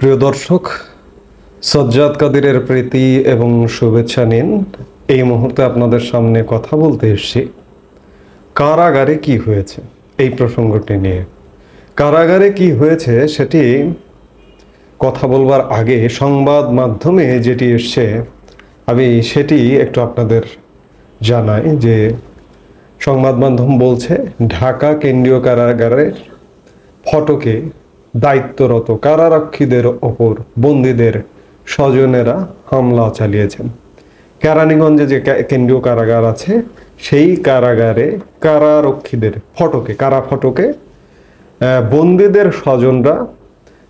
প্রিয় দর্শক, সজ্জাদ কাদিরের প্রীতি এবং শুভেচ্ছা নিন। এই মুহূর্তে আপনাদের সামনে কথা বলতে এসেছি কারাগারে কি হয়েছে এই প্রসঙ্গটি নিয়ে। কারাগারে কি হয়েছে সেটি কথা বলবার আগে সংবাদ মাধ্যমে যেটি এসছে আমি সেটি একটু আপনাদের জানাই যে সংবাদ মাধ্যম বলছে ঢাকা কেন্দ্রীয় কারাগারের ফটকে দায়িত্বরত কারারক্ষীদের ওপর বন্দীদের স্বজনেরা হামলা চালিয়েছেন। কেরানীগঞ্জে যে কেন্দ্রীয় কারাগার আছে সেই কারাগারে কারারক্ষীদের ফটকে বন্দীদের স্বজনরা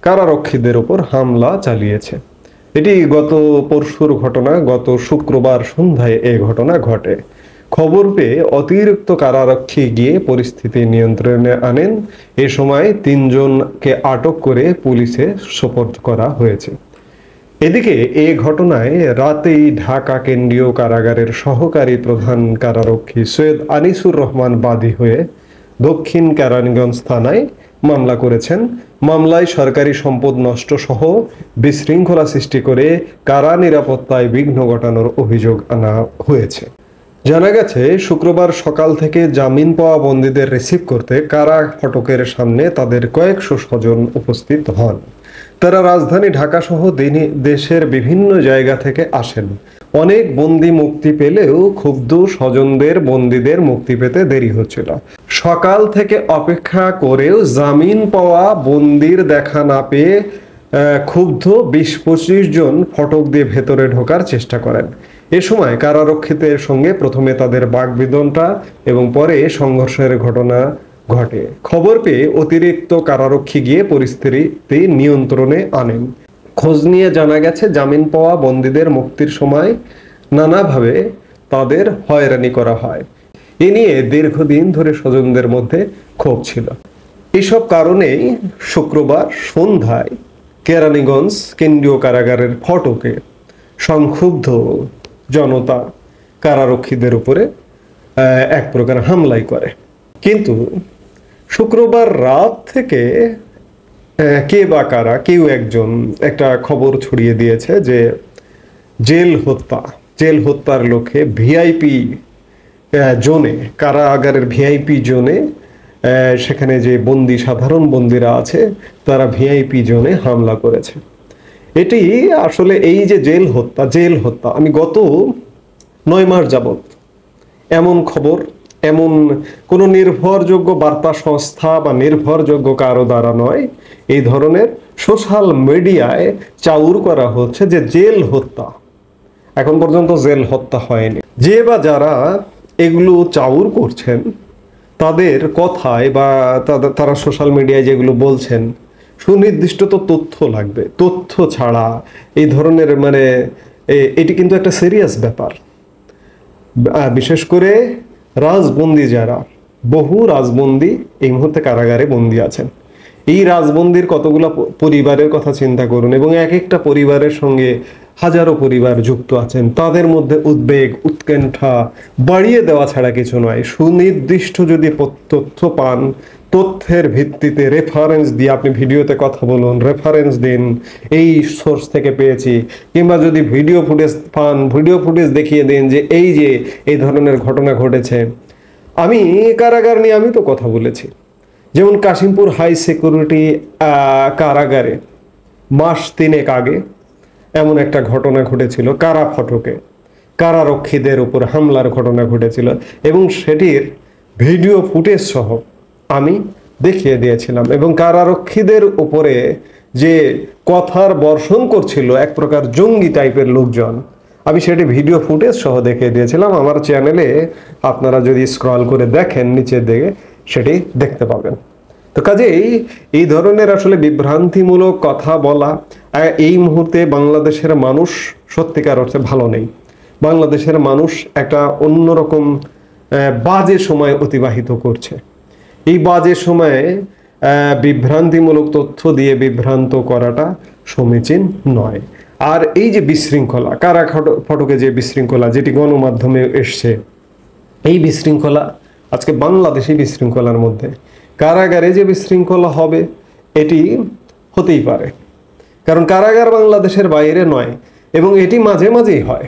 কারারক্ষীদের ওপর হামলা চালিয়েছে। এটি গত পরশুর ঘটনা। গত শুক্রবার সন্ধ্যায় এই ঘটনা ঘটে। খবর পেয়ে অতিরিক্ত কারারক্ষী গিয়ে পরিস্থিতি নিয়ন্ত্রণে আনেন। এ সময় 3 জনকে আটক করে পুলিশে সোপর্দ করা হয়েছে। এদিকে এই ঘটনায় রাতেই ঢাকা কেন্দ্রীয় কারাগারের সহকারী প্রধান কারারক্ষী সৈয়দ আনিসুর রহমান বাদী হয়ে দক্ষিণ কেরানীগঞ্জ থানায় মামলা করেছেন। মামলায় সরকারি সম্পদ নষ্ট সহ বিশৃঙ্খলা সৃষ্টি করে কারা নিরাপত্তায় বিঘ্ন ঘটানোর অভিযোগ আনা হয়েছে। জানা গেছে শুক্রবার সকাল থেকে জামিন পাওয়া বন্দীদের রিসিভ করতে কারা ফটকের সামনে তাদের কয়েকশো স্বজন উপস্থিত হন। তারা রাজধানী ঢাকা সহ দেশের বিভিন্ন জায়গা থেকে আসেন। অনেক বন্দী মুক্তি পেলেও ক্ষুব্ধ স্বজনদের বন্দীদের মুক্তি পেতে দেরি হচ্ছিল। সকাল থেকে অপেক্ষা করেও জামিন পাওয়া বন্দির দেখা না পেয়ে ক্ষুব্ধ 20-25 জন ফটক দিয়ে ভেতরে ঢোকার চেষ্টা করেন। এ সময় কারারক্ষীদের সঙ্গে প্রথমে তাদের বাকবিতণ্ডা এবং পরে সংঘর্ষের ঘটনা ঘটে। খবর পেয়ে অতিরিক্ত কারারক্ষী গিয়ে পরিস্থিতি নিয়ন্ত্রণে আনেন। খোঁজ নিয়ে জানা গেছে জামিন পাওয়া বন্দীদের মুক্তির সময় নানাভাবে তাদের হয়রানি করা হয়। এ নিয়ে দীর্ঘদিন ধরে স্বজনদের মধ্যে ক্ষোভ ছিল। এসব কারণেই শুক্রবার সন্ধ্যায় কেরানীগঞ্জ কেন্দ্রীয় কারাগারের ফটকে সংক্ষুব্ধ জনতা কারারক্ষীদের উপরে এক প্রকার হামলাই করে। কিন্তু শুক্রবার রাত থেকে কে বা কারা কেউ একজন একটা খবর ছড়িয়ে দিয়েছে যে জেল হত্যার লক্ষ্যে ভিআইপি জোনে, কারাগারের ভিআইপি জোনে সেখানে যে সাধারণ বন্দীরা আছে তারা ভিআইপি জোনে হামলা করেছে। এটি আসলে এই যে জেল হত্যা আমি গত 9 মাস যাবত এমন খবর, এমন কোনো নির্ভরযোগ্য বার্তা সংস্থা বা নির্ভরযোগ্য কারো দ্বারা নয়, এই ধরনের সোশ্যাল মিডিয়ায় চাউর করা হচ্ছে যে জেল হত্যা। এখন পর্যন্ত জেল হত্যা হয়নি। যে বা যারা এগুলো চাউর করছেন তাদের কথায় বা তারা সোশ্যাল মিডিয়ায় যেগুলো বলছেন সুনির্দিষ্ট তো তথ্য লাগবে। তথ্য ছাড়া এই ধরনের এটি কিন্তু একটা সিরিয়াস ব্যাপার। বিশেষ করে রাজবন্দী যারা, বহু রাজবন্দী এই মুহূর্তে কারাগারে বন্দী আছেন। এই রাজবন্দির কতগুলো পরিবারের কথা চিন্তা করুন, এবং এক একটা পরিবারের সঙ্গে হাজারো পরিবার যুক্ত আছেন। তাদের মধ্যে উদ্বেগ, উৎকণ্ঠা বাড়িয়ে দেওয়া ছাড়া কিছু নয়। সুনির্দিষ্ট যদি তথ্য পান, তথ্যের ভিত্তিতে রেফারেন্স দিয়ে আপনি ভিডিওতে কথা বলুন, রেফারেন্স দিন, এই সোর্স থেকে পেয়েছি, কিংবা যদি ভিডিও ফুটেজ পান, ভিডিও ফুটেজ দেখিয়ে দিন যে এই ধরনের ঘটনা ঘটেছে। আমি কারাগার নিয়ে আমি তো কথা বলেছি। যেমন কাশিমপুর হাই সিকিউরিটি কারাগারে মাস 3 আগে এমন একটা ঘটনা ঘটেছিল। কারা ফটকে কারারক্ষীদের উপর হামলার ঘটনা ঘটেছিল, এবং সেটির ভিডিও ফুটেজ সহ আমি দেখিয়ে দিয়েছিলাম। এবং কারারক্ষীদের উপরে যে কথার বর্ষণ করছিল এক প্রকার জঙ্গি টাইপের লোকজন, আমি সেটি ভিডিও ফুটেজ সহ দেখিয়ে দিয়েছিলাম। আমার চ্যানেলে আপনারা যদি স্ক্রল করে দেখেন নিচের দিকে সেটি দেখতে পাবেন। তো কাজেই এই ধরনের আসলে বিভ্রান্তিমূলক কথা বলা, এই মুহূর্তে বাংলাদেশের মানুষ সত্যিকার অর্থে ভালো নেই। বাংলাদেশের মানুষ একটা অন্যরকম বাজে সময় অতিবাহিত করছে। এই বাজে সময়ে বিভ্রান্তিমূলক তথ্য দিয়ে বিভ্রান্ত করাটা সমীচীন নয়। আর এই যে বিশৃঙ্খলা, কারা ফটকে যে বিশৃঙ্খলা যেটি গণমাধ্যমে এসছে, এই বিশৃঙ্খলা আজকে বাংলাদেশি বিশৃঙ্খলার মধ্যে কারাগারে যে বিশৃঙ্খলা হবে এটি হতেই পারে। কারণ কারাগার বাংলাদেশের বাইরে নয়, এবং এটি মাঝে মাঝেই হয়।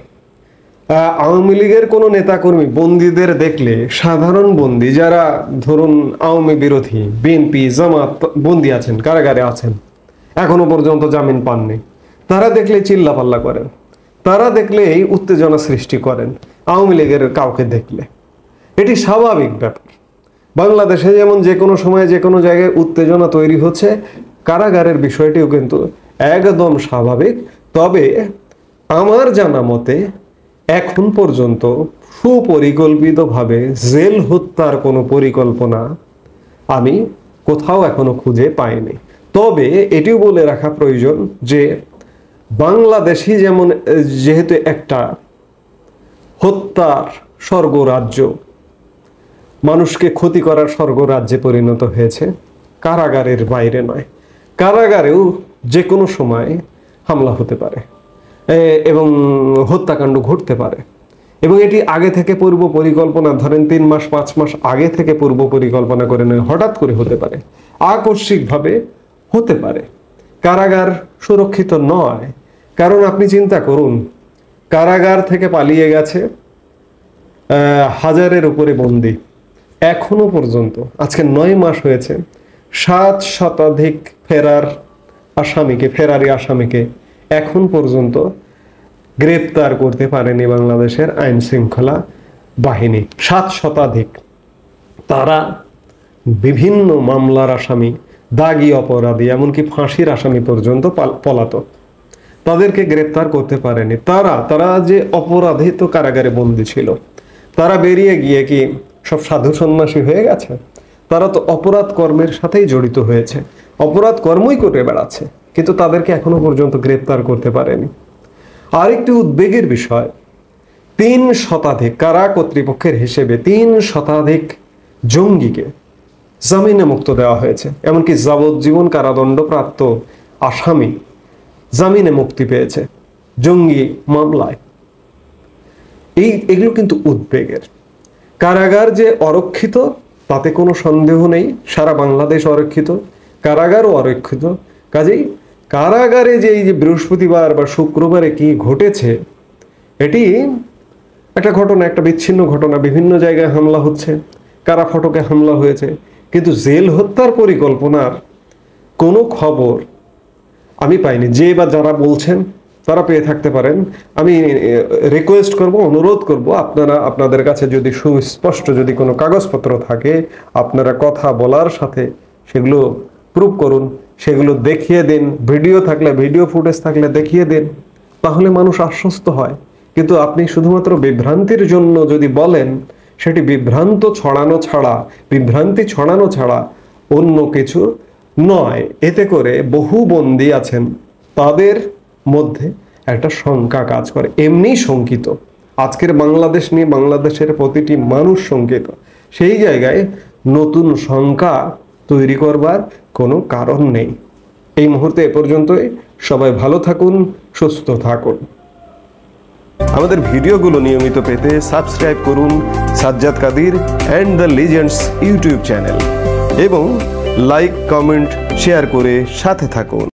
আওয়ামী লীগের কোনো নেতাকর্মী বন্দীদের দেখলে, সাধারণ বন্দী যারা ধরুন আওয়ামী বিরোধী, বিএনপি জামাত বন্দী আছেন, কারাগারে আছেন, এখনো পর্যন্ত জামিন পাননি, তারা দেখলে চিল্লাপাল্লা করেন, তারা দেখলেই উত্তেজনা সৃষ্টি করেন আওয়ামী লীগের কাউকে দেখলে। এটি স্বাভাবিক ব্যাপার। বাংলাদেশে যেমন যে কোনো সময় যে কোনো জায়গায় উত্তেজনা তৈরি হচ্ছে, কারাগারের বিষয়টিও কিন্তু একদম স্বাভাবিক। তবে আমার জানা মতে এখন পর্যন্ত সুপরিকল্পিতভাবে জেল হত্যার কোনো পরিকল্পনা আমি কোথাও এখনো খুঁজে পাইনি। তবে এটিও বলে রাখা প্রয়োজন যে বাংলাদেশই যেমন যেহেতু একটা হত্যার স্বর্গরাজ্য, মানুষকে ক্ষতি করার স্বর্গরাজ্যে পরিণত হয়েছে, কারাগারের বাইরে নয়, কারাগারেও যে কোনো সময় হামলা হতে পারে এবং হত্যাকাণ্ড ঘটতে পারে। এবং এটি আগে থেকে পূর্ব পরিকল্পনা, ধরেন 3 মাস 5 মাস আগে থেকে পূর্ব পরিকল্পনা করে নয়, হঠাৎ করে হতে পারে, আকস্মিকভাবে হতে পারে। কারাগার সুরক্ষিত নয়, কারণ আপনি চিন্তা করুন, কারাগার থেকে পালিয়ে গেছে 1000-এর উপরে বন্দী, এখনো পর্যন্ত আজকে 9 মাস হয়েছে, 7 শতাধিক ফেরারি আসামিকে এখন পর্যন্ত গ্রেপ্তার করতে পারেনি বাংলাদেশের আইন শৃঙ্খলা বাহিনী। 7 শতাধিক। তারা বিভিন্ন মামলার আসামি, দাগী অপরাধী, এমনকি ফাঁসির আসামি পর্যন্ত পলাতক, তাদেরকে গ্রেপ্তার করতে পারেনি। তারা যে অপরাধিত কারাগারে বন্দী ছিল, তারা বেরিয়ে গিয়ে কি সব সাধু সন্ন্যাসী হয়ে গেছে? তারা তো অপরাধ কর্মের সাথেই জড়িত হয়েছে, অপরাধ কর্মই করে বেড়াচ্ছে, কিন্তু তাদেরকে এখনো পর্যন্ত গ্রেপ্তার করতে পারেনি। আরেকটি উদ্বেগের বিষয়, 3 শতাধিক, কারা কর্তৃপক্ষের হিসেবে 3 শতাধিক জঙ্গিকে জামিনে মুক্ত দেওয়া হয়েছে, এমনকি যাবজ্জীবন কারাদণ্ডপ্রাপ্ত আসামি জামিনে মুক্তি পেয়েছে জঙ্গি মামলায়। এগুলো কিন্তু উদ্বেগের। কারাগার যে অরক্ষিত তাতে কোনো সন্দেহ নেই, সারা বাংলাদেশ অরক্ষিত, কারাগারও অরক্ষিত। কাজেই কারাগারে যে এই যে বৃহস্পতিবার বা শুক্রবারে কি ঘটেছে, এটি একটা ঘটনা, একটা বিচ্ছিন্ন ঘটনা। বিভিন্ন জায়গায় হামলা হচ্ছে, কারা ফটকে হামলা হয়েছে, কিন্তু জেল হত্যার পরিকল্পনার কোনো খবর আমি পাইনি। যে বা যারা বলছেন তারা পেয়ে থাকতে পারেন। আমি রিকোয়েস্ট করব, অনুরোধ করব, আপনাদের কাছে যদি সুস্পষ্ট যদি কোনো কাগজপত্র থাকে, আপনারা কথা বলার সাথে সেগুলো প্রুফ করুন, সেগুলো দেখিয়ে দিন। ভিডিও থাকলে, ভিডিও ফুটেজ থাকলে দেখিয়ে দিন, তাহলে মানুষ আশ্বস্ত হয়। কিন্তু আপনি শুধুমাত্র বিভ্রান্তির জন্য যদি বলেন, সেটি বিভ্রান্তি ছড়ানো ছাড়া অন্য কিছু নয়। এতে করে বহু বন্দী আছেন, তাদের মধ্যে একটা শঙ্কা কাজ করে, এমনি শঙ্কিত। আজকের বাংলাদেশ নিয়ে বাংলাদেশের প্রতিটি মানুষ শঙ্কিত। সেই জায়গায় নতুন শঙ্কা তৈরি করবার কোনো কারণ নেই। এই মুহূর্তে এ পর্যন্তই। সবাই ভালো থাকুন, সুস্থ থাকুন। আমাদের ভিডিওগুলো নিয়মিত পেতে সাবস্ক্রাইব করুন Sajjad Kadir and the legends YouTube channel এবং লাইক, কমেন্ট, শেয়ার করে সাথে থাকুন।